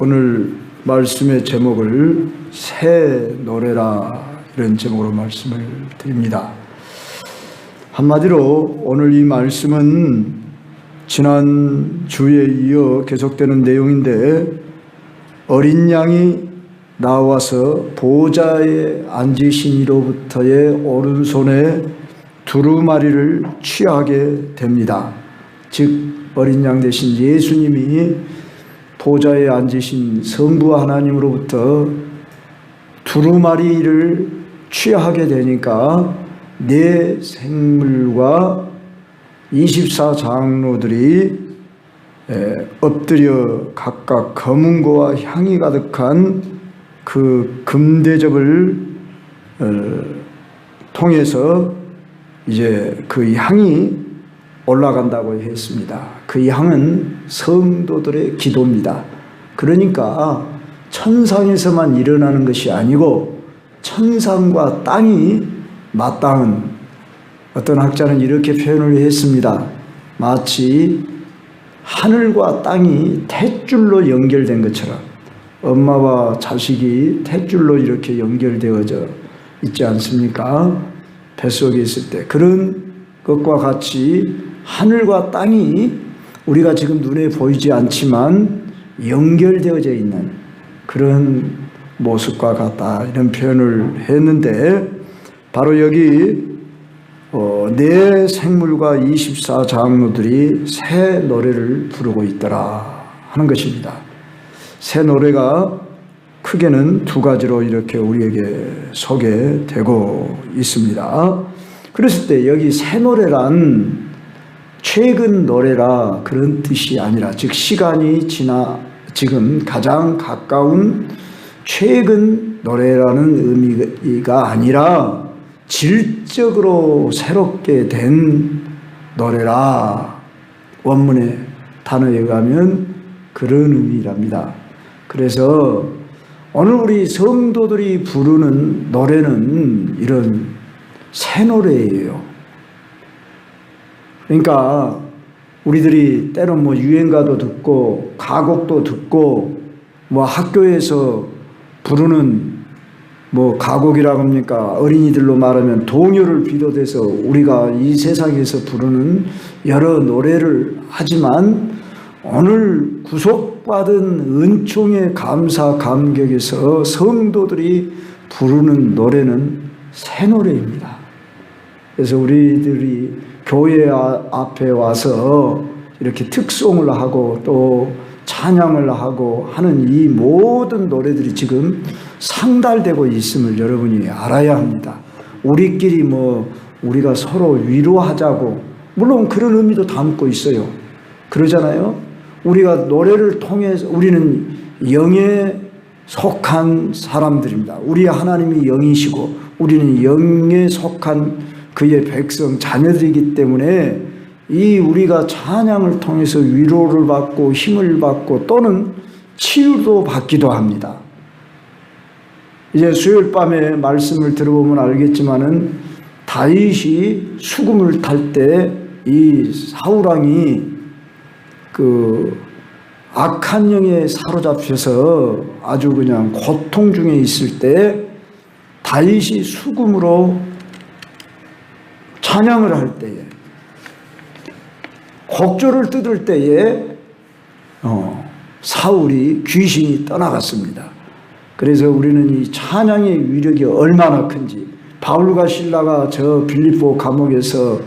오늘 말씀의 제목을 새 노래라 이런 제목으로 말씀을 드립니다. 한마디로 오늘 이 말씀은 지난 주에 이어 계속되는 내용인데, 어린 양이 나와서 보좌에 앉으신 이로부터의 오른손에 두루마리를 취하게 됩니다. 즉 어린 양 대신 예수님이 보좌에 앉으신 성부 하나님으로부터 두루마리를 취하게 되니까 네 생물과 24장로들이 엎드려 각각 검은고와 향이 가득한 그 금대접을 통해서 이제 그 향이 올라간다고 했습니다. 그 향은 성도들의 기도입니다. 그러니까 천상에서만 일어나는 것이 아니고 천상과 땅이 맞닿은, 어떤 학자는 이렇게 표현을 했습니다. 마치 하늘과 땅이 탯줄로 연결된 것처럼, 엄마와 자식이 탯줄로 이렇게 연결되어져 있지 않습니까? 뱃속에 있을 때 그런 것과 같이 하늘과 땅이 우리가 지금 눈에 보이지 않지만 연결되어져 있는 그런 모습과 같다, 이런 표현을 했는데, 바로 여기 네 생물과 24장로들이 새 노래를 부르고 있더라 하는 것입니다. 새 노래가 크게는 두 가지로 이렇게 우리에게 소개되고 있습니다. 그랬을 때 여기 새 노래란 최근 노래라 그런 뜻이 아니라, 즉 시간이 지나 지금 가장 가까운 최근 노래라는 의미가 아니라 질적으로 새롭게 된 노래라, 원문의 단어에 의하면 그런 의미랍니다. 그래서 오늘 우리 성도들이 부르는 노래는 이런 새 노래예요. 그러니까 우리들이 때론 유행가도 듣고 가곡도 듣고 학교에서 부르는 가곡이라고 합니까? 어린이들로 말하면 동요를 비롯해서 우리가 이 세상에서 부르는 여러 노래를 하지만, 오늘 구속받은 은총의 감사 감격에서 성도들이 부르는 노래는 새 노래입니다. 그래서 우리들이 교회 앞에 와서 이렇게 특송을 하고 또 찬양을 하고 하는 이 모든 노래들이 지금 상달되고 있음을 여러분이 알아야 합니다. 우리끼리 우리가 서로 위로하자고, 물론 그런 의미도 담고 있어요. 그러잖아요. 우리가 노래를 통해서, 우리는 영에 속한 사람들입니다. 우리 하나님이 영이시고 우리는 영에 속한 그의 백성 자녀들이기 때문에 이 우리가 찬양을 통해서 위로를 받고 힘을 받고 또는 치유도 받기도 합니다. 이제 수요일 밤에 말씀을 들어보면 알겠지만은, 다윗이 수금을 탈 때 이 사울왕이 그 악한 영에 사로잡혀서 아주 그냥 고통 중에 있을 때 다윗이 수금으로 찬양을 할 때에, 곡조를 뜯을 때에 사울이 귀신이 떠나갔습니다. 그래서 우리는 이 찬양의 위력이 얼마나 큰지, 바울과 실라가 저 빌립보 감옥에서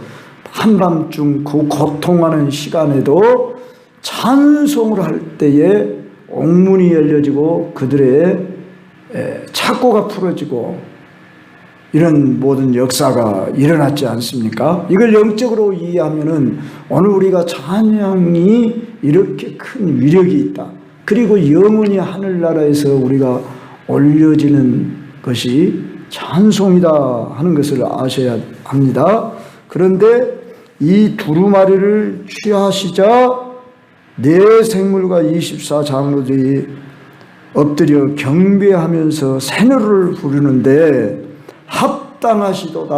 한밤중 그 고통하는 시간에도 찬송을 할 때에 옥문이 열려지고 그들의 착고가 풀어지고 이런 모든 역사가 일어났지 않습니까? 이걸 영적으로 이해하면은 오늘 우리가 찬양이 이렇게 큰 위력이 있다, 그리고 영원히 하늘나라에서 우리가 올려지는 것이 찬송이다 하는 것을 아셔야 합니다. 그런데 이 두루마리를 취하시자 네 생물과 24장로들이 엎드려 경배하면서 새 노래를 부르는데, 합당하시도다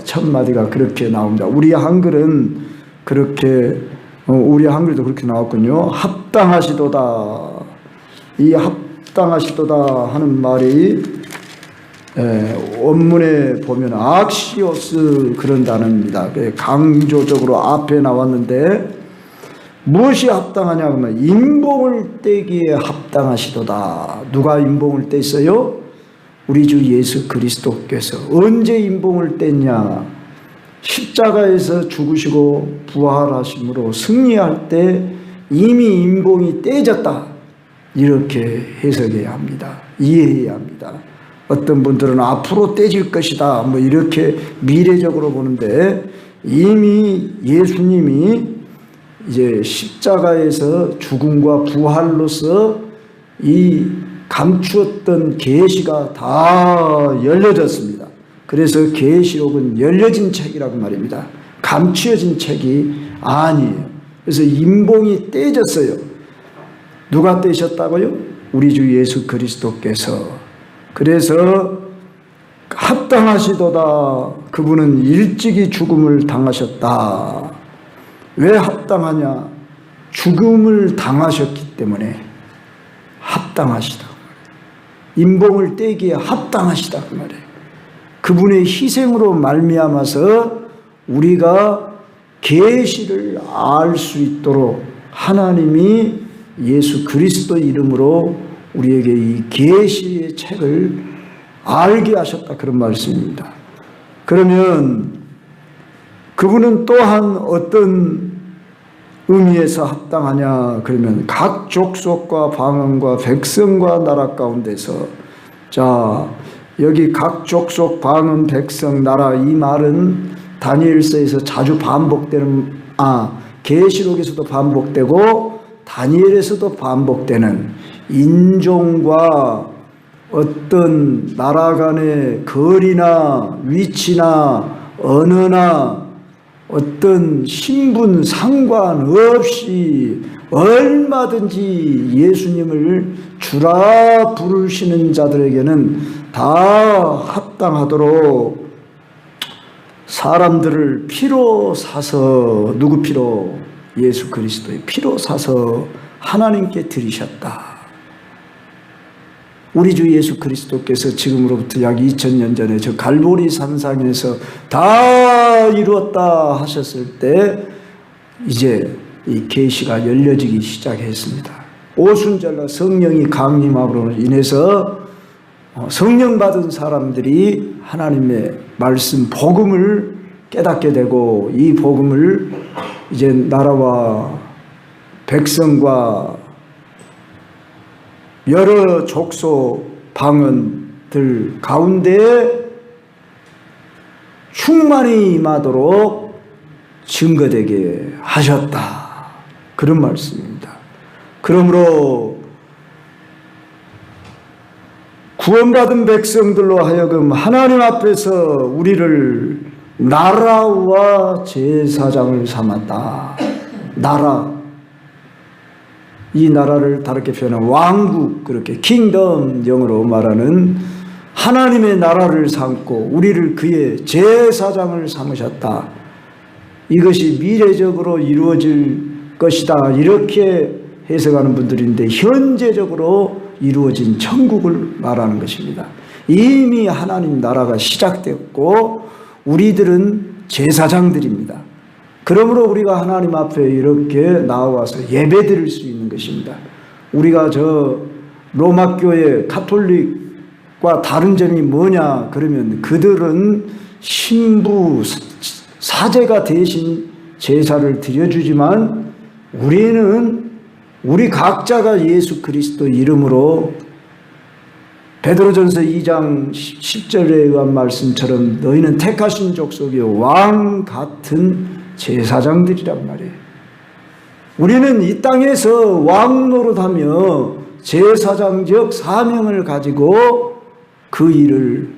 첫 마디가 그렇게 나옵니다. 우리 한글은 그렇게 우리 한글도 그렇게 나왔군요. 합당하시도다. 이 합당하시도다 하는 말이 원문에 보면 악시오스 그런 단어입니다. 강조적으로 앞에 나왔는데 무엇이 합당하냐 하면 임봉을 떼기에 합당하시도다. 누가 임봉을 뗐어요? 우리 주 예수 그리스도께서. 언제 임봉을 뗐냐? 십자가에서 죽으시고 부활하심으로 승리할 때 이미 임봉이 떼졌다. 이렇게 해석해야 합니다. 이해해야 합니다. 어떤 분들은 앞으로 떼질 것이다 뭐 이렇게 미래적으로 보는데 이미 예수님이 이제 십자가에서 죽음과 부활로서 이 감추었던 계시가 다 열려졌습니다. 그래서 계시록은 열려진 책이라고 말입니다. 감추어진 책이 아니에요. 그래서 임봉이 떼졌어요. 누가 떼셨다고요? 우리 주 예수 그리스도께서. 그래서 합당하시도다. 그분은 일찍이 죽음을 당하셨다. 왜 합당하냐? 죽음을 당하셨기 때문에 합당하시다. 임봉을 떼기에 합당하시다 그 말이에요. 그분의 희생으로 말미암아서 우리가 계시를 알 수 있도록 하나님이 예수 그리스도 이름으로 우리에게 이 계시의 책을 알게 하셨다 그런 말씀입니다. 그러면 그분은 또한 어떤 의미에서 합당하냐 그러면 각 족속과 방언과 백성과 나라 가운데서 자 여기 각 족속 방언 백성 나라 이 말은 다니엘서에서 자주 반복되는 계시록에서도 반복되고 다니엘에서도 반복되는 인종과 어떤 나라 간의 거리나 위치나 언어나 어떤 신분 상관없이 얼마든지 예수님을 주라 부르시는 자들에게는 다 합당하도록 사람들을 피로 사서 누구 피로? 예수 그리스도의 피로 사서 하나님께 드리셨다. 우리 주 예수 그리스도께서 지금으로부터 약 2000년 전에 저 갈보리 산상에서 다 이루었다 하셨을 때 이제 이 계시가 열려지기 시작했습니다. 오순절날 성령이 강림함으로 인해서 성령 받은 사람들이 하나님의 말씀 복음을 깨닫게 되고 이 복음을 이제 나라와 백성과 여러 족속 방언들 가운데 충만히 임하도록 증거되게 하셨다. 그런 말씀입니다. 그러므로 구원받은 백성들로 하여금 하나님 앞에서 우리를 나라와 제사장을 삼았다. 나라. 이 나라를 다르게 표현한 왕국, 그렇게 킹덤 영어로 말하는 하나님의 나라를 삼고 우리를 그의 제사장을 삼으셨다. 이것이 미래적으로 이루어질 것이다. 이렇게 해석하는 분들인데 현재적으로 이루어진 천국을 말하는 것입니다. 이미 하나님 나라가 시작되었고 우리들은 제사장들입니다. 그러므로 우리가 하나님 앞에 이렇게 나와서 예배드릴 수 있는 것입니다. 우리가 저 로마교회 가톨릭과 다른 점이 뭐냐 그러면 그들은 신부 사제가 대신 제사를 드려주지만 우리는 우리 각자가 예수 그리스도 이름으로 베드로전서 2장 10절에 의한 말씀처럼 너희는 택하신 족속이 왕 같은 제사장들이란 말이에요. 우리는 이 땅에서 왕 노릇하며 제사장적 사명을 가지고 그 일을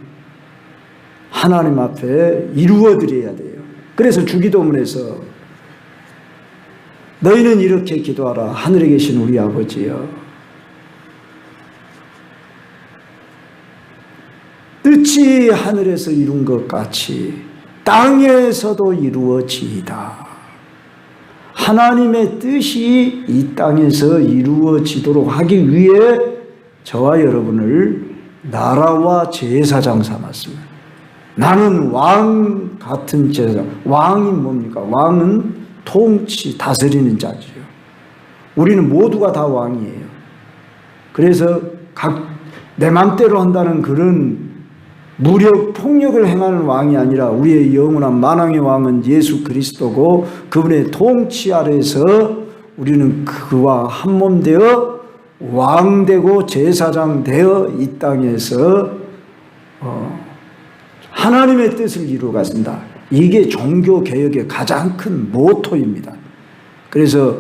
하나님 앞에 이루어드려야 돼요. 그래서 주기도문에서 너희는 이렇게 기도하라. 하늘에 계신 우리 아버지여, 뜻이 하늘에서 이룬 것 같이 땅에서도 이루어지이다. 하나님의 뜻이 이 땅에서 이루어지도록 하기 위해 저와 여러분을 나라와 제사장 삼았습니다. 나는 왕 같은 제사장. 왕이 뭡니까? 왕은 통치, 다스리는 자지요. 우리는 모두가 다 왕이에요. 그래서 내 맘대로 한다는 그런 무력, 폭력을 행하는 왕이 아니라 우리의 영원한 만왕의 왕은 예수 그리스도고 그분의 통치 아래에서 우리는 그와 한몸 되어 왕되고 제사장 되어 이 땅에서 하나님의 뜻을 이루어갔습니다. 이게 종교개혁의 가장 큰 모토입니다. 그래서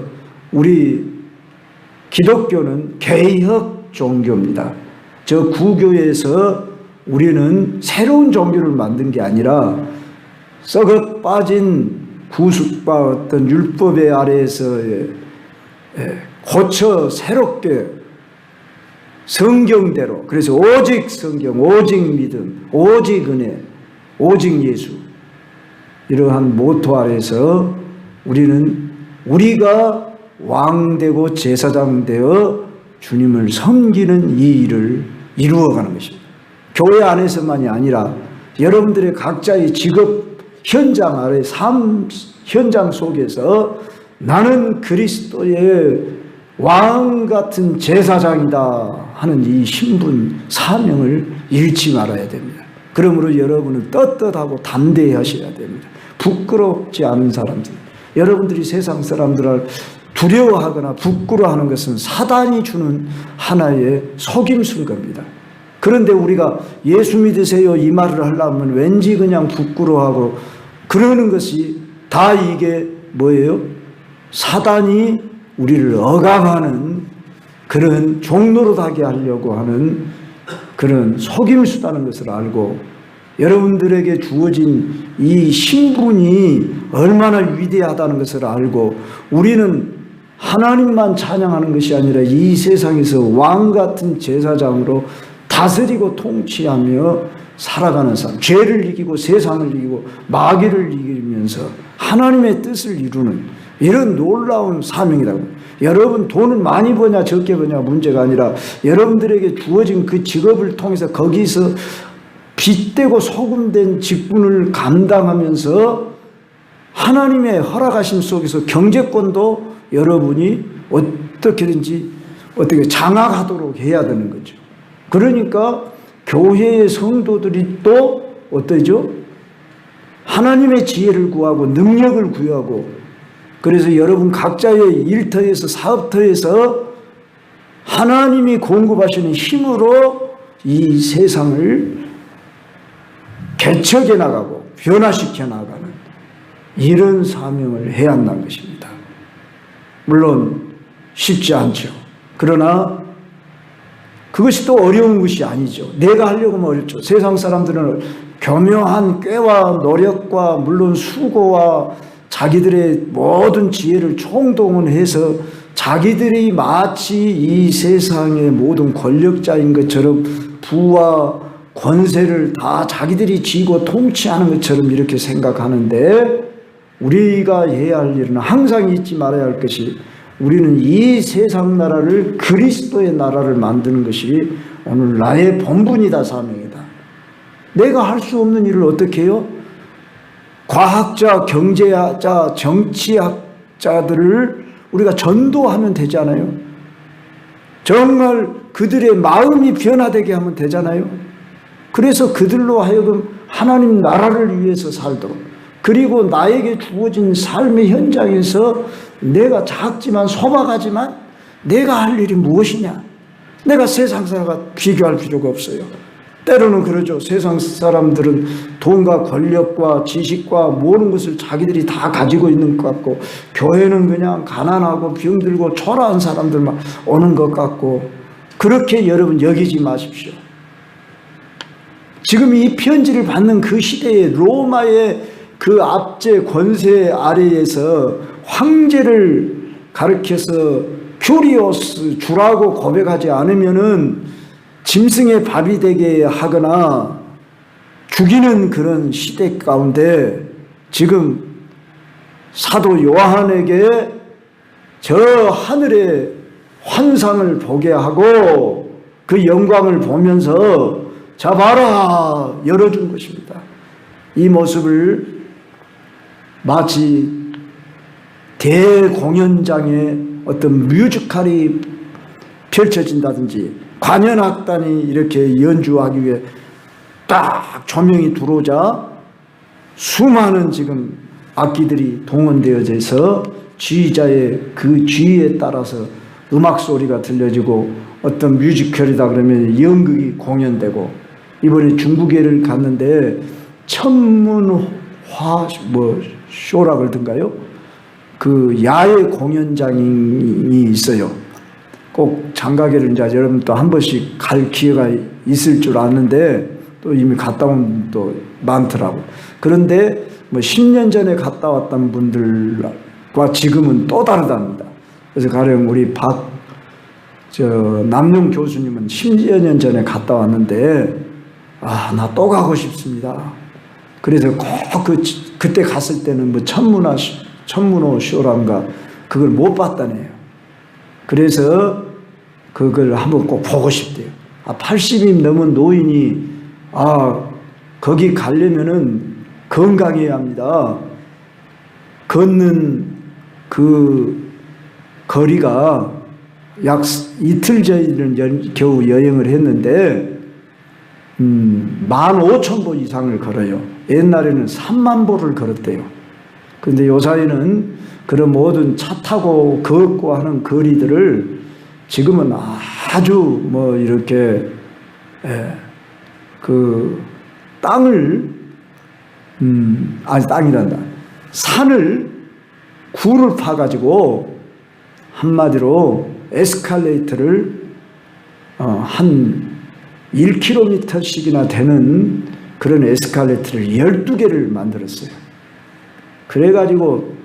우리 기독교는 개혁 종교입니다. 저 구교에서 우리는 새로운 종교를 만든 게 아니라 썩어 빠진 구습과 어떤 율법의 아래에서 고쳐 새롭게 성경대로, 그래서 오직 성경, 오직 믿음, 오직 은혜, 오직 예수, 이러한 모토 아래에서 우리는 우리가 왕되고 제사장 되어 주님을 섬기는 이 일을 이루어가는 것입니다. 교회 안에서만이 아니라 여러분들의 각자의 직업 현장 아래 삶 현장 속에서 나는 그리스도의 왕 같은 제사장이다 하는 이 신분 사명을 잃지 말아야 됩니다. 그러므로 여러분은 떳떳하고 담대히 하셔야 됩니다. 부끄럽지 않은 사람들, 여러분들이 세상 사람들을 두려워하거나 부끄러워하는 것은 사단이 주는 하나의 속임수인 겁니다. 그런데 우리가 예수 믿으세요 이 말을 하려면 왠지 그냥 부끄러워하고 그러는 것이 다 이게 뭐예요? 사단이 우리를 억압하는 그런 종노릇하게 하려고 하는 그런 속임수다는 것을 알고 여러분들에게 주어진 이 신분이 얼마나 위대하다는 것을 알고 우리는 하나님만 찬양하는 것이 아니라 이 세상에서 왕 같은 제사장으로 다스리고 통치하며 살아가는 삶, 죄를 이기고 세상을 이기고 마귀를 이기면서 하나님의 뜻을 이루는 이런 놀라운 사명이라고. 여러분 돈을 많이 버냐 적게 버냐 문제가 아니라 여러분들에게 주어진 그 직업을 통해서 거기서 빗대고 소금된 직분을 감당하면서 하나님의 허락하심 속에서 경제권도 여러분이 어떻게든지 어떻게 장악하도록 해야 되는 거죠. 그러니까 교회의 성도들이 또 어떠죠? 하나님의 지혜를 구하고 능력을 구하고 그래서 여러분 각자의 일터에서 사업터에서 하나님이 공급하시는 힘으로 이 세상을 개척해 나가고 변화시켜 나가는 이런 사명을 해야 한다는 것입니다. 물론 쉽지 않죠. 그러나 그것이 또 어려운 것이 아니죠. 내가 하려고 하면 어렵죠. 세상 사람들은 교묘한 꾀와 노력과 물론 수고와 자기들의 모든 지혜를 총동원해서 자기들이 마치 이 세상의 모든 권력자인 것처럼 부와 권세를 다 자기들이 쥐고 통치하는 것처럼 이렇게 생각하는데 우리가 해야 할 일은 항상 잊지 말아야 할 것이 우리는 이 세상 나라를 그리스도의 나라를 만드는 것이 오늘 나의 본분이다 사명이다. 내가 할 수 없는 일을 어떻게 해요? 과학자, 경제자, 정치학자들을 우리가 전도하면 되잖아요. 정말 그들의 마음이 변화되게 하면 되잖아요. 그래서 그들로 하여금 하나님 나라를 위해서 살도록 그리고 나에게 주어진 삶의 현장에서 내가 작지만 소박하지만 내가 할 일이 무엇이냐? 내가 세상 사람과 비교할 필요가 없어요. 때로는 그러죠. 세상 사람들은 돈과 권력과 지식과 모든 것을 자기들이 다 가지고 있는 것 같고 교회는 그냥 가난하고 병들고 초라한 사람들만 오는 것 같고 그렇게 여러분 여기지 마십시오. 지금 이 편지를 받는 그 시대에 로마의 그 압제 권세 아래에서 황제를 가리켜서 큐리오스 주라고 고백하지 않으면은 짐승의 밥이 되게 하거나 죽이는 그런 시대 가운데 지금 사도 요한에게 저 하늘의 환상을 보게 하고 그 영광을 보면서 자 봐라 열어준 것입니다. 이 모습을 마치 대공연장에 어떤 뮤지컬이 펼쳐진다든지 관현악단이 이렇게 연주하기 위해 딱 조명이 들어오자 수많은 지금 악기들이 동원되어져 있어 지휘자의 그 지휘에 따라서 음악 소리가 들려지고 어떤 뮤지컬이다 그러면 연극이 공연되고 이번에 중국에를 갔는데 천문화 쇼라 그러던가요? 그 야외 공연장이 있어요. 꼭 장가게를 이제 여러분 또 한 번씩 갈 기회가 있을 줄 아는데 또 이미 갔다 온 또 많더라고. 그런데 뭐 10년 전에 갔다 왔던 분들과 지금은 또 다르답니다. 그래서 가령 우리 남용 교수님은 10여 년 전에 갔다 왔는데 나 또 가고 싶습니다. 그래서 꼭 그때 갔을 때는 뭐 천문호 쇼란가 그걸 못 봤다네요. 그래서 그걸 한번 꼭 보고 싶대요. 80이 넘은 노인이 거기 가려면은 건강해야 합니다. 걷는 그 거리가 약 이틀 전에는 겨우 여행을 했는데 15,000보 이상을 걸어요. 옛날에는 3만 보를 걸었대요. 그런데 요사이는 그런 모든 차 타고 걷고 하는 거리들을 지금은 아주 뭐 이렇게 그 땅을 땅이란다. 산을 굴을 파가지고 한마디로 에스컬레이터를 한 1km씩이나 되는 그런 에스컬레이터를 12개를 만들었어요. 그래가지고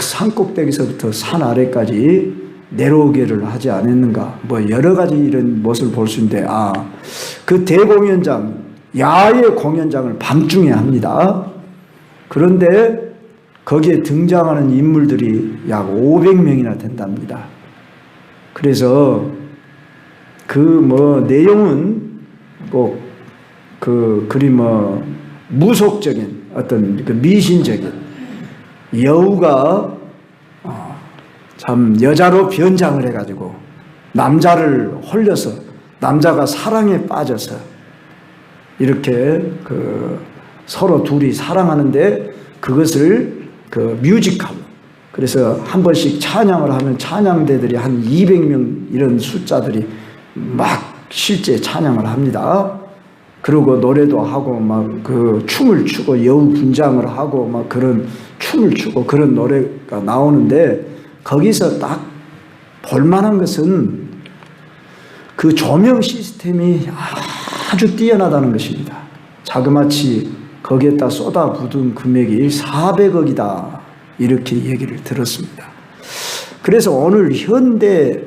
산 꼭대기서부터 산 아래까지 내려오게를 하지 않았는가. 뭐 여러 가지 이런 모습을 볼 수 있는데 그 대공연장 야외 공연장을 밤중에 합니다. 그런데 거기에 등장하는 인물들이 약 500명이나 된답니다. 그래서 그 내용은 꼭 그리 무속적인 어떤 그 미신적인 여우가 참 여자로 변장을 해가지고 남자를 홀려서 남자가 사랑에 빠져서 이렇게 서로 둘이 사랑하는데 그것을 뮤지컬 그래서 한 번씩 찬양을 하면 찬양대들이 한 200명 이런 숫자들이 막 실제 찬양을 합니다. 그리고 노래도 하고 춤을 추고 여우 분장을 하고 그런 춤을 추고 그런 노래가 나오는데 거기서 딱 볼만한 것은 그 조명 시스템이 아주 뛰어나다는 것입니다. 자그마치 거기에다 쏟아부은 금액이 400억이다. 이렇게 얘기를 들었습니다. 그래서 오늘 현대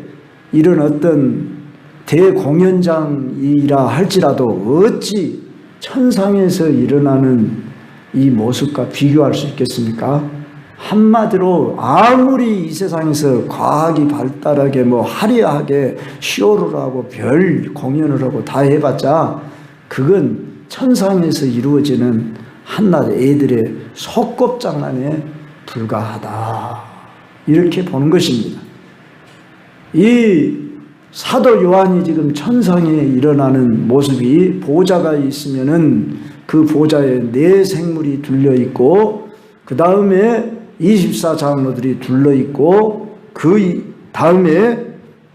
이런 어떤 대공연장이라 할지라도 어찌 천상에서 일어나는 이 모습과 비교할 수 있겠습니까? 한마디로 아무리 이 세상에서 과학이 발달하게 화려하게 쇼를 하고 별 공연을 하고 다 해봤자 그건 천상에서 이루어지는 한낱 애들의 소꿉장난에 불과하다. 이렇게 보는 것입니다. 이 사도 요한이 지금 천상에 일어나는 모습이 보좌가 있으면은 그 보좌에 네 생물이 둘려 있고 그 다음에 24장로들이 둘러 있고 그 다음에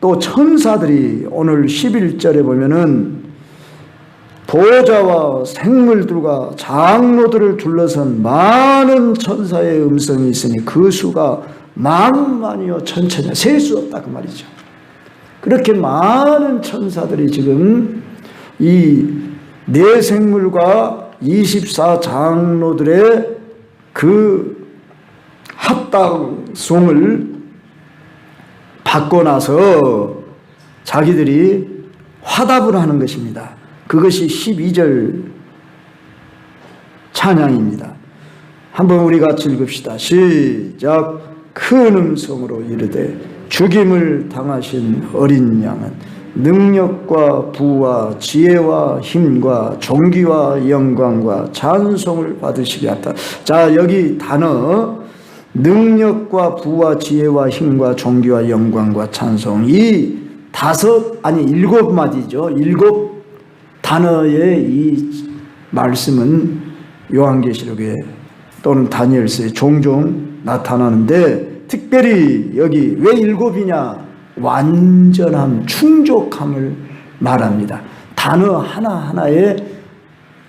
또 천사들이 오늘 11절에 보면은 보좌와 생물들과 장로들을 둘러선 많은 천사의 음성이 있으니 그 수가 만만이요 천천이요 셀 수 없다 그 말이죠. 그렇게 많은 천사들이 지금 이 네 생물과 24장로들의 그 합당송을 받고 나서 자기들이 화답을 하는 것입니다. 그것이 12절 찬양입니다. 한번 우리 같이 읽읍시다. 시작. 큰 음성으로 이르되 죽임을 당하신 어린 양은 능력과 부와 지혜와 힘과 존귀와 영광과 찬송을 받으시게 하다. 자, 여기 단어 능력과 부와 지혜와 힘과 존귀와 영광과 찬송, 이 일곱 마디죠. 일곱 단어의 이 말씀은 요한계시록에 또는 다니엘서에 종종 나타나는데, 특별히 여기 왜 일곱이냐? 완전함, 충족함을 말합니다. 단어 하나하나에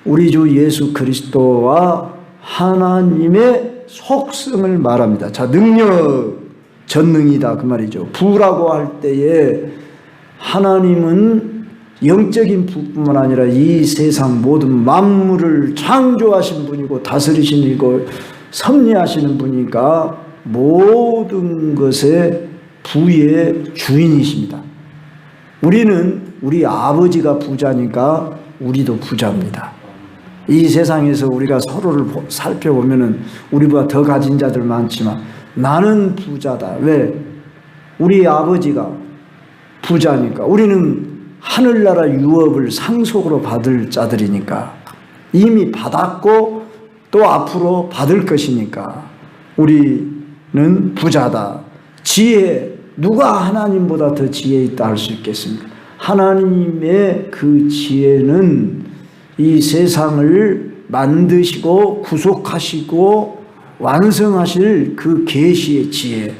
우리 주 예수 그리스도와 하나님의 속성을 말합니다. 자, 능력, 전능이다 그 말이죠. 부라고 할 때에 하나님은 영적인 부뿐만 아니라 이 세상 모든 만물을 창조하신 분이고 다스리시는 이고 섭리하시는 분이니까 모든 것의 부의 주인이십니다. 우리는 우리 아버지가 부자니까 우리도 부자입니다. 이 세상에서 우리가 서로를 살펴보면 우리보다 더 가진 자들 많지만 나는 부자다. 왜? 우리 아버지가 부자니까. 우리는 하늘나라 유업을 상속으로 받을 자들이니까, 이미 받았고 또 앞으로 받을 것이니까 우리는 부자다. 지혜, 누가 하나님보다 더 지혜 있다 할 수 있겠습니까? 하나님의 그 지혜는 이 세상을 만드시고 구속하시고 완성하실 그 계시의 지혜,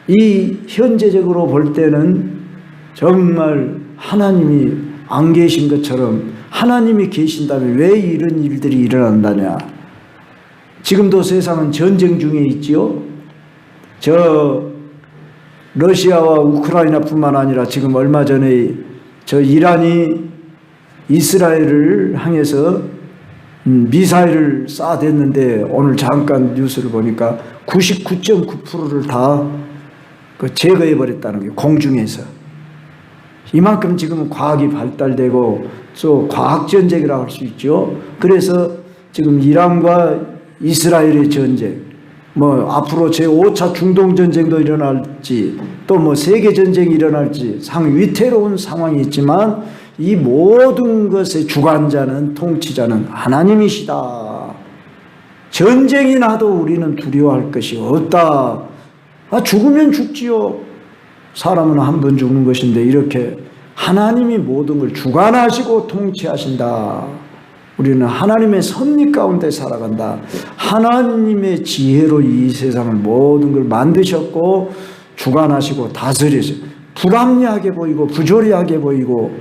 이 현재적으로 볼 때는 정말 하나님이 안 계신 것처럼, 하나님이 계신다면 왜 이런 일들이 일어난다냐? 지금도 세상은 전쟁 중에 있지요. 러시아와 우크라이나뿐만 아니라 지금 얼마 전에 이란이 이스라엘을 향해서 미사일을 쏴댔는데, 오늘 잠깐 뉴스를 보니까 99.9%를 다 제거해 버렸다는 게, 공중에서. 이만큼 지금 과학이 발달되고 또 과학전쟁이라고 할 수 있죠. 그래서 지금 이란과 이스라엘의 전쟁, 앞으로 제5차 중동전쟁도 일어날지 또 세계전쟁이 일어날지 상위태로운 상황이 있지만, 이 모든 것의 주관자는, 통치자는 하나님이시다. 전쟁이 나도 우리는 두려워할 것이 없다. 죽으면 죽지요. 사람은 한 번 죽는 것인데 이렇게 하나님이 모든 걸 주관하시고 통치하신다. 우리는 하나님의 섭리 가운데 살아간다. 하나님의 지혜로 이 세상을 모든 걸 만드셨고 주관하시고 다스리세요. 불합리하게 보이고 부조리하게 보이고,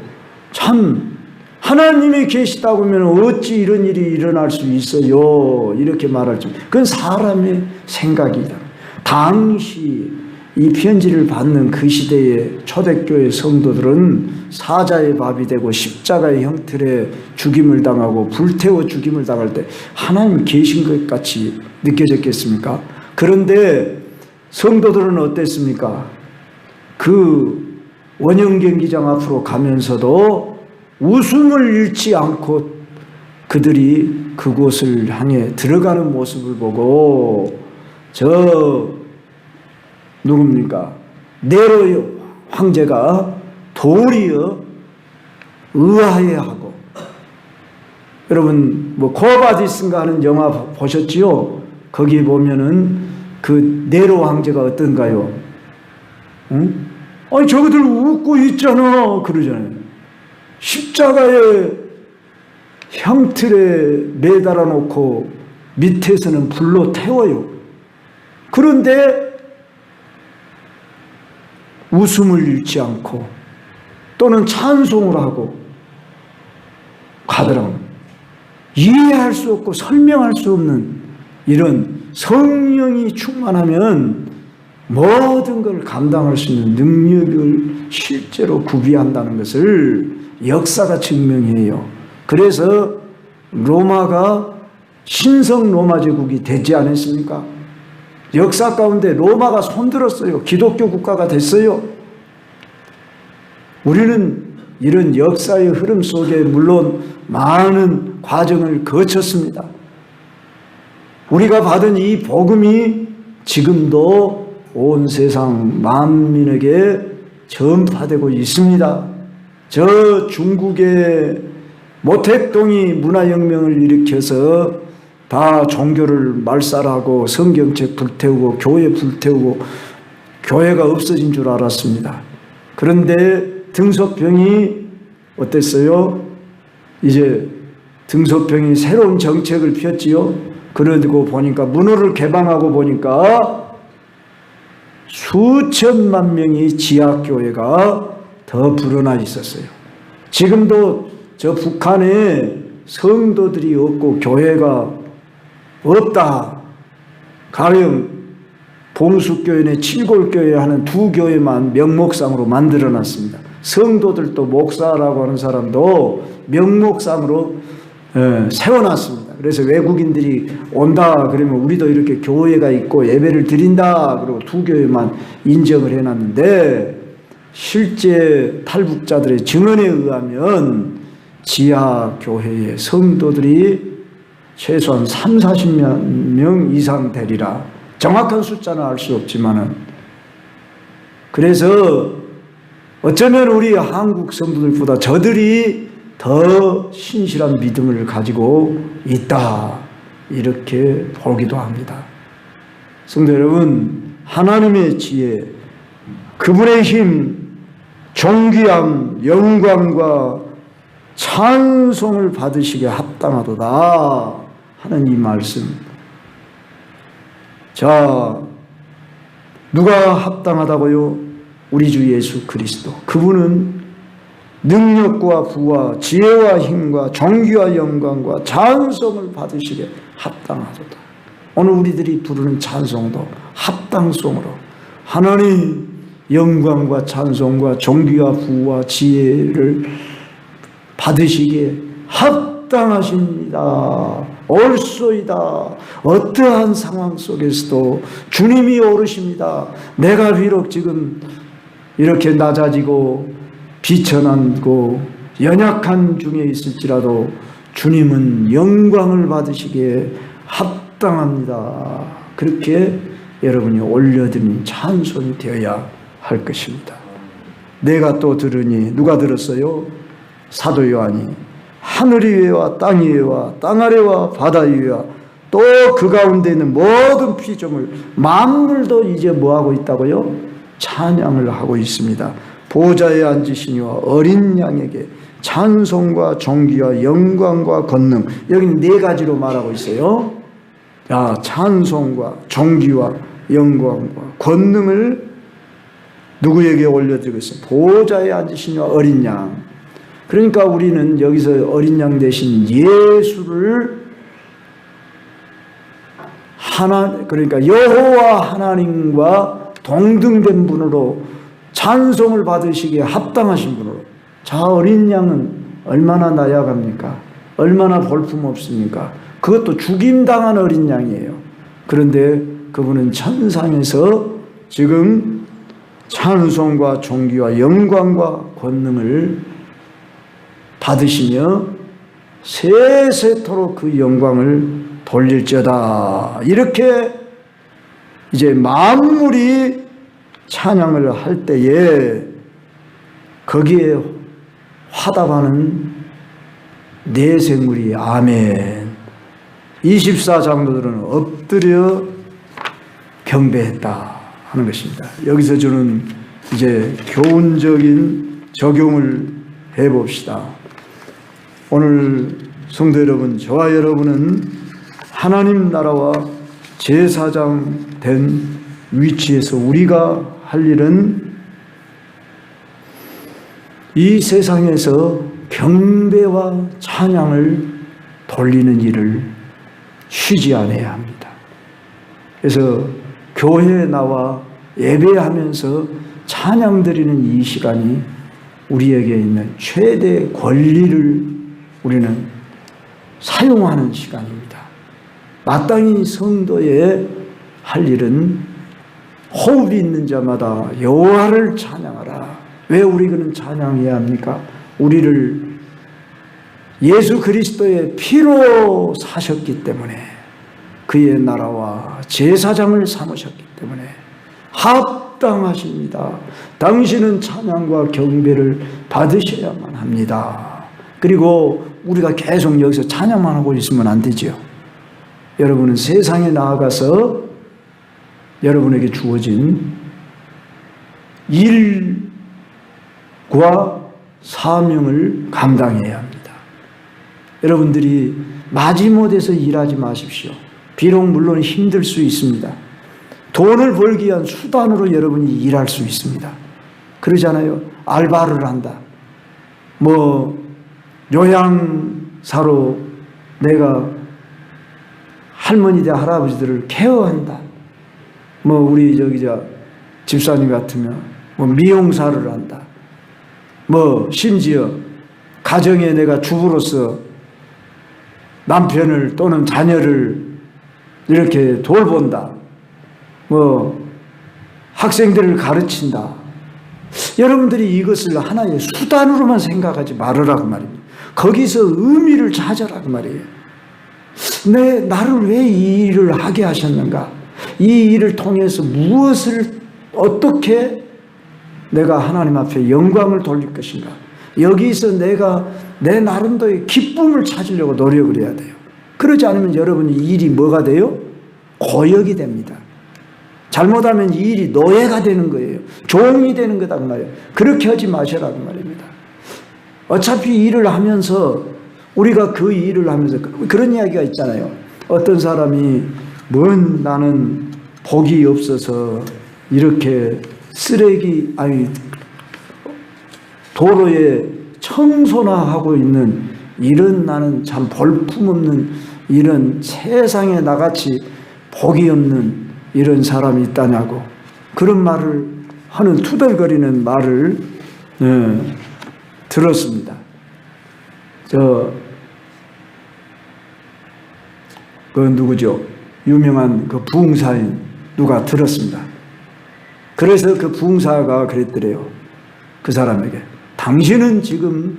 참 하나님이 계시다고 하면 어찌 이런 일이 일어날 수 있어요? 이렇게 말할 줄, 그건 사람의 생각이다. 당시 이 편지를 받는 그 시대의 초대교회 성도들은 사자의 밥이 되고 십자가의 형틀에 죽임을 당하고 불태워 죽임을 당할 때 하나님 계신 것 같이 느껴졌겠습니까? 그런데 성도들은 어땠습니까? 그 원형 경기장 앞으로 가면서도 웃음을 잃지 않고 그들이 그곳을 향해 들어가는 모습을 보고, 누굽니까? 네로 황제가 도리어 의아해하고, 여러분 코바디스인가 하는 영화 보셨지요? 거기 보면은 그 네로 황제가 어떤가요? 응? 아니 저거들 웃고 있잖아 그러잖아요. 십자가의 형틀에 매달아 놓고 밑에서는 불로 태워요. 그런데 웃음을 잃지 않고 또는 찬송을 하고 가더라고요. 이해할 수 없고 설명할 수 없는, 이런 성령이 충만하면 모든 걸 감당할 수 있는 능력을 실제로 구비한다는 것을 역사가 증명해요. 그래서 로마가 신성 로마 제국이 되지 않았습니까? 역사 가운데 로마가 손들었어요. 기독교 국가가 됐어요. 우리는 이런 역사의 흐름 속에 물론 많은 과정을 거쳤습니다. 우리가 받은 이 복음이 지금도 온 세상 만민에게 전파되고 있습니다. 저 중국의 모택동이 문화혁명을 일으켜서 다 종교를 말살하고 성경책 불태우고 교회 불태우고 교회가 없어진 줄 알았습니다. 그런데 등소평이 어땠어요? 이제 등소평이 새로운 정책을 폈지요. 그러고 보니까 문호를 개방하고 보니까 수천만 명이 지하교회가 더 불어나 있었어요. 지금도 저 북한에 성도들이 없고 교회가 없다. 가령 봉숙교회나 칠골교회 하는 두 교회만 명목상으로 만들어놨습니다. 성도들도 목사라고 하는 사람도 명목상으로 세워놨습니다. 그래서 외국인들이 온다 그러면 우리도 이렇게 교회가 있고 예배를 드린다 그리고 두 교회만 인정을 해놨는데 실제 탈북자들의 증언에 의하면 지하 교회의 성도들이 최소한 30-40명 이상 되리라. 정확한 숫자는 알 수 없지만은 그래서 어쩌면 우리 한국 성도들보다 저들이 더 신실한 믿음을 가지고 있다. 이렇게 보기도 합니다. 성도 여러분, 하나님의 지혜, 그분의 힘, 존귀함, 영광과 찬송을 받으시기에 합당하도다 하는 이 말씀. 자, 누가 합당하다고요? 우리 주 예수 그리스도. 그분은 능력과 부와 지혜와 힘과 존귀와 영광과 찬송을 받으시기에 합당하도다. 오늘 우리들이 부르는 찬송도 합당송으로 하나님 영광과 찬송과 존귀와 부와 지혜를 받으시기에 합당하십니다. 옳소이다. 어떠한 상황 속에서도 주님이 오르십니다. 내가 비록 지금 이렇게 낮아지고 비천하고 연약한 중에 있을지라도 주님은 영광을 받으시기에 합당합니다. 그렇게 여러분이 올려드린 찬송이 되어야 할 것입니다. 내가 또 들으니 누가 들었어요? 사도 요한이 하늘 위에와 땅 위에와 땅 아래와 바다 위에와 또 그 가운데 있는 모든 피조물 만물도 이제 뭐하고 있다고요? 찬양을 하고 있습니다. 보좌에 앉으시니와 어린 양에게 찬송과 존귀와 영광과 권능. 여기는 네 가지로 말하고 있어요. 자, 찬송과 존귀와 영광과 권능을 누구에게 올려드리고 있어요? 보좌에 앉으시니와 어린 양. 그러니까 우리는 여기서 어린 양 대신 예수를 그러니까 여호와 하나님과 동등된 분으로 찬송을 받으시기에 합당하신 분으로. 자, 어린 양은 얼마나 나약합니까? 얼마나 볼품없습니까? 그것도 죽임당한 어린 양이에요. 그런데 그분은 천상에서 지금 찬송과 존귀와 영광과 권능을 받으시며 세세토록 그 영광을 돌릴지어다. 이렇게 이제 만물이 찬양을 할 때에 거기에 화답하는 내생물이 아멘. 24장로들은 엎드려 경배했다 하는 것입니다. 여기서 저는 이제 교훈적인 적용을 해봅시다. 오늘 성도 여러분, 저와 여러분은 하나님 나라와 제사장 된 위치에서 우리가 할 일은 이 세상에서 경배와 찬양을 돌리는 일을 쉬지 않아야 합니다. 그래서 교회에 나와 예배하면서 찬양 드리는 이 시간이 우리에게 있는 최대 권리를 우리는 사용하는 시간입니다. 마땅히 성도의 할 일은 호흡이 있는 자마다 여호와를 찬양하라. 왜 우리는 찬양해야 합니까? 우리를 예수 그리스도의 피로 사셨기 때문에 그의 나라와 제사장을 삼으셨기 때문에 합당하십니다. 당신은 찬양과 경배를 받으셔야만 합니다. 그리고 우리가 계속 여기서 찬양만 하고 있으면 안 되지요. 여러분은 세상에 나아가서 여러분에게 주어진 일과 사명을 감당해야 합니다. 여러분들이 마지못해서 일하지 마십시오. 비록 물론 힘들 수 있습니다. 돈을 벌기 위한 수단으로 여러분이 일할 수 있습니다. 그러잖아요. 알바를 한다. 요양사로 내가 할머니들 할아버지들을 케어한다. 우리 집사님 같으면 미용사를 한다. 심지어 가정에 내가 주부로서 남편을 또는 자녀를 이렇게 돌본다. 학생들을 가르친다. 여러분들이 이것을 하나의 수단으로만 생각하지 말으라고 말입니다. 거기서 의미를 찾으라고 말이에요. 나를 왜 이 일을 하게 하셨는가? 이 일을 통해서 무엇을 어떻게 내가 하나님 앞에 영광을 돌릴 것인가? 여기서 내가 내 나름대로의 기쁨을 찾으려고 노력을 해야 돼요. 그러지 않으면 여러분이 일이 뭐가 돼요? 고역이 됩니다. 잘못하면 이 일이 노예가 되는 거예요. 종이 되는 거다 그 말이에요. 그렇게 하지 마시라고 말입니다. 어차피 일을 하면서 우리가 그 일을 하면서 그런 이야기가 있잖아요. 어떤 사람이 나는 복이 없어서 이렇게 도로에 청소나 하고 있는 이런 나는 참 볼품없는 이런 세상에 나같이 복이 없는 이런 사람이 있다냐고 그런 말을 하는 투덜거리는 말을 들었습니다. 누구죠? 유명한 그 부흥사인 누가 들었습니다. 그래서 그 부흥사가 그랬더래요. 그 사람에게 당신은 지금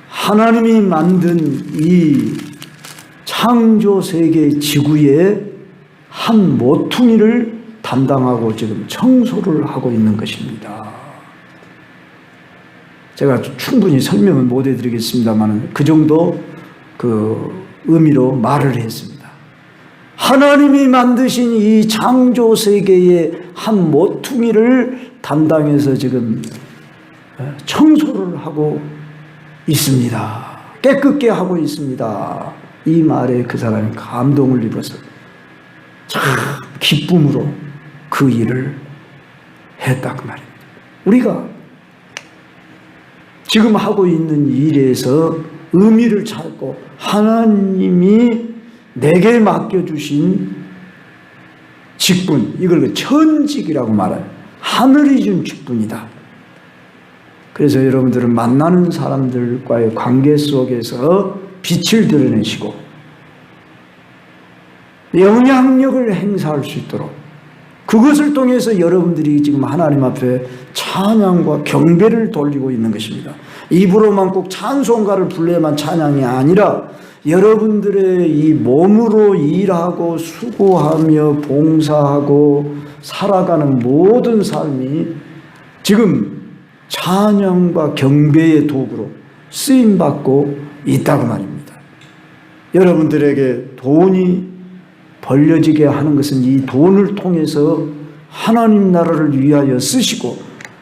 하나님이 만든 이 창조 세계 지구의 한 모퉁이를 담당하고 지금 청소를 하고 있는 것입니다. 제가 충분히 설명은 못 해드리겠습니다만 그 정도 그 의미로 말을 했습니다. 하나님이 만드신 이 창조 세계의 한 모퉁이를 담당해서 지금 청소를 하고 있습니다. 깨끗게 하고 있습니다. 이 말에 그 사람이 감동을 입어서 참 기쁨으로 그 일을 했다 그 말입니다. 우리가 지금 하고 있는 일에서 의미를 찾고 하나님이 내게 맡겨주신 직분, 이걸 천직이라고 말해요. 하늘이 준 직분이다. 그래서 여러분들은 만나는 사람들과의 관계 속에서 빛을 드러내시고 영향력을 행사할 수 있도록 그것을 통해서 여러분들이 지금 하나님 앞에 찬양과 경배를 돌리고 있는 것입니다. 입으로만 꼭 찬송가를 불러야만 찬양이 아니라 여러분들의 이 몸으로 일하고 수고하며 봉사하고 살아가는 모든 삶이 지금 찬양과 경배의 도구로 쓰임받고 있다고 말입니다. 여러분들에게 돈이 벌려지게 하는 것은 이 돈을 통해서 하나님 나라를 위하여 쓰시고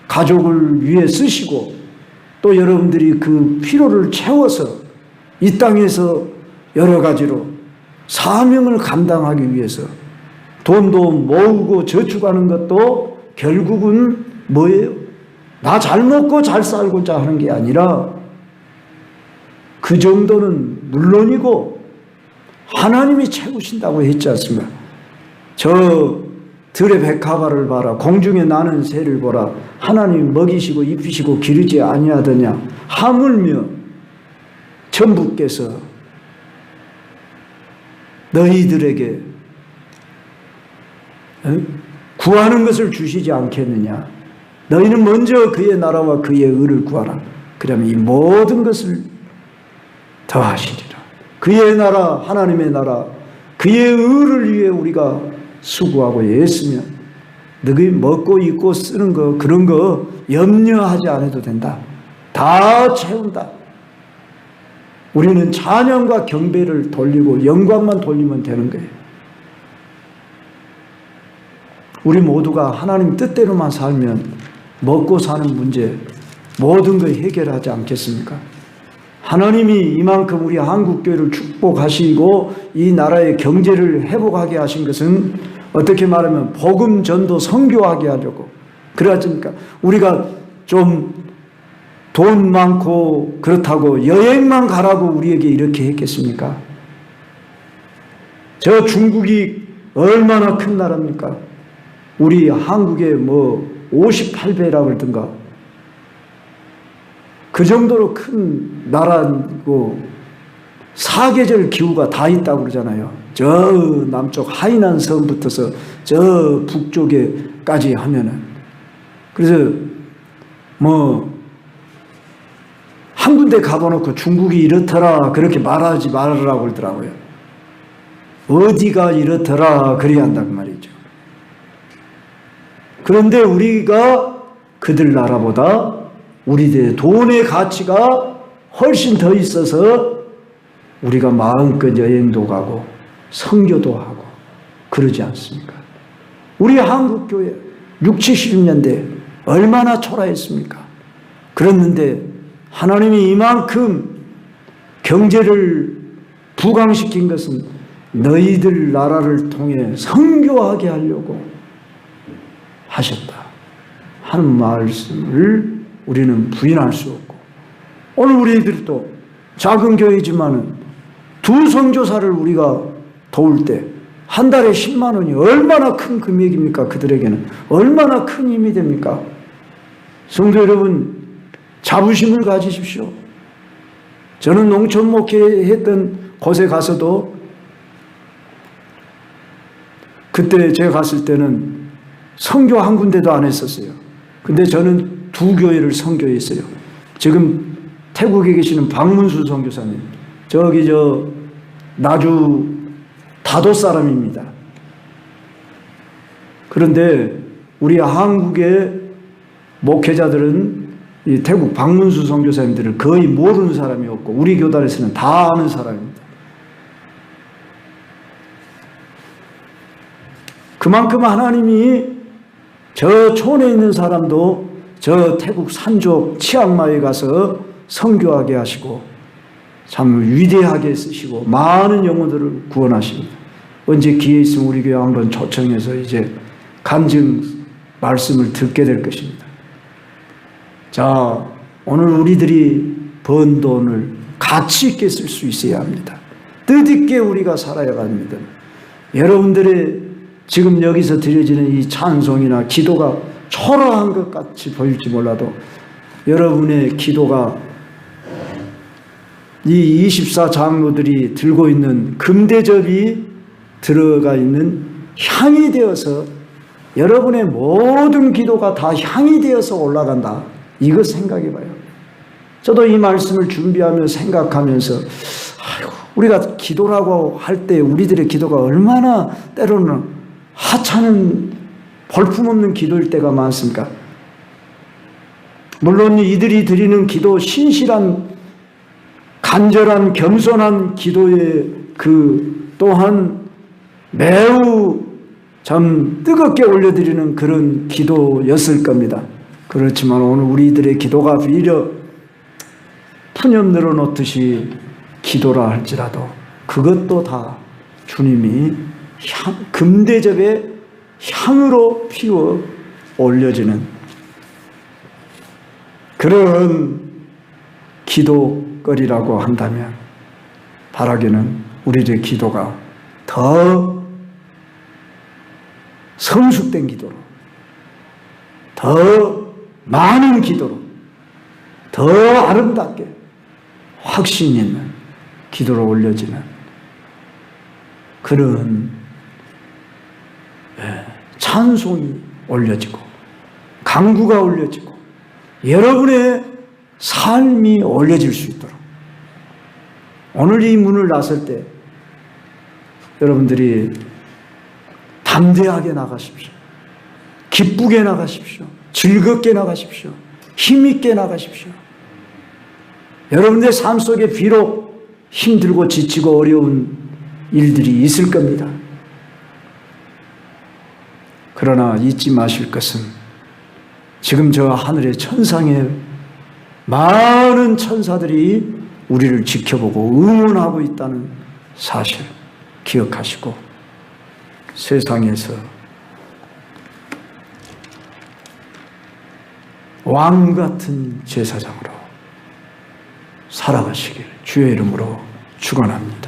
가족을 위해 쓰시고 또 여러분들이 그 필요를 채워서 이 땅에서 여러 가지로 사명을 감당하기 위해서 돈도 모으고 저축하는 것도 결국은 뭐예요? 나 잘 먹고 잘 살고자 하는 게 아니라 그 정도는 물론이고 하나님이 채우신다고 했지 않습니까? 저 들의 백합화를 봐라. 공중에 나는 새를 보라. 하나님이 먹이시고 입히시고 기르지 아니하더냐. 하물며 천부께서 너희들에게 구하는 것을 주시지 않겠느냐. 너희는 먼저 그의 나라와 그의 의를 구하라. 그러면 이 모든 것을 더하시리라. 그의 나라, 하나님의 나라, 그의 의를 위해 우리가 수고하고 애쓰면 너희 먹고 입고 쓰는 거 그런 거 염려하지 않아도 된다. 다 채운다. 우리는 찬양과 경배를 돌리고 영광만 돌리면 되는 거예요. 우리 모두가 하나님 뜻대로만 살면 먹고 사는 문제 모든 걸 해결하지 않겠습니까? 하나님이 이만큼 우리 한국교회를 축복하시고 이 나라의 경제를 회복하게 하신 것은 어떻게 말하면 복음 전도 선교하게 하려고 그러니까 우리가 좀 돈 많고 그렇다고 여행만 가라고 우리에게 이렇게 했겠습니까? 저 중국이 얼마나 큰 나라입니까? 우리 한국의 58배라고 그러던가 그 정도로 큰 나라고 사계절 기후가 다 있다고 그러잖아요. 저 남쪽 하이난 섬부터서 저 북쪽에까지 하면은 그래서 한 군데 가봐놓고 중국이 이렇더라 그렇게 말하지 말으라고 그러더라고요. 어디가 이렇더라 그래야 한다고 말이죠. 그런데 우리가 그들 나라보다 우리들의 돈의 가치가 훨씬 더 있어서 우리가 마음껏 여행도 가고 선교도 하고 그러지 않습니까? 우리 한국교회 60, 70년대 얼마나 초라했습니까? 그랬는데 하나님이 이만큼 경제를 부강시킨 것은 너희들 나라를 통해 선교하게 하려고 하셨다 하는 말씀을 우리는 부인할 수 없고 오늘 우리들도 작은 교회지만은 두 선교사를 우리가 도울 때 한 달에 10만 원이 얼마나 큰 금액입니까? 그들에게는 얼마나 큰 힘이 됩니까? 성도 여러분 자부심을 가지십시오. 저는 농촌 목회했던 곳에 가서도 그때 제가 갔을 때는 선교 한 군데도 안 했었어요. 근데 저는 두 교회를 선교했어요. 지금 태국에 계시는 박문수 선교사님 저기 나주 다도 사람입니다. 그런데 우리 한국의 목회자들은 이 태국 박문수 선교사님들을 거의 모르는 사람이 없고 우리 교단에서는 다 아는 사람입니다. 그만큼 하나님이 저 촌에 있는 사람도 저 태국 산족 치앙마이에 가서 선교하게 하시고 참 위대하게 쓰시고 많은 영혼들을 구원하십니다. 언제 기회 있으면 우리 교회 한번 초청해서 이제 간증 말씀을 듣게 될 것입니다. 자, 오늘 우리들이 번 돈을 가치 있게 쓸 수 있어야 합니다. 뜻있게 우리가 살아야 합니다. 여러분들의 지금 여기서 드려지는 이 찬송이나 기도가 초라한 것 같이 보일지 몰라도 여러분의 기도가 이 24장로들이 들고 있는 금대접이 들어가 있는 향이 되어서 여러분의 모든 기도가 다 향이 되어서 올라간다. 이거 생각해 봐요. 저도 이 말씀을 준비하며 생각하면서 우리가 기도라고 할 때 우리들의 기도가 얼마나 때로는 하찮은 볼품없는 기도일 때가 많습니까? 물론 이들이 드리는 기도 신실한 간절한 겸손한 기도의 그 또한 매우 참 뜨겁게 올려드리는 그런 기도였을 겁니다. 그렇지만 오늘 우리들의 기도가 비려 푸념 늘어놓듯이 기도라 할지라도 그것도 다 주님이 금대접의 향으로 피워 올려지는 그런 기도거리라고 한다면 바라기는 우리들의 기도가 더 성숙된 기도로 더 많은 기도로 더 아름답게 확신 있는 기도로 올려지는 그런 찬송이 올려지고 강구가 올려지고 여러분의 삶이 올려질 수 있도록 오늘 이 문을 나설 때 여러분들이 담대하게 나가십시오. 기쁘게 나가십시오. 즐겁게 나가십시오. 힘있게 나가십시오. 여러분들의 삶 속에 비록 힘들고 지치고 어려운 일들이 있을 겁니다. 그러나 잊지 마실 것은 지금 저 하늘의 천상에 많은 천사들이 우리를 지켜보고 응원하고 있다는 사실 기억하시고 세상에서 왕 같은 제사장으로 살아가시길 주의 이름으로 축원합니다.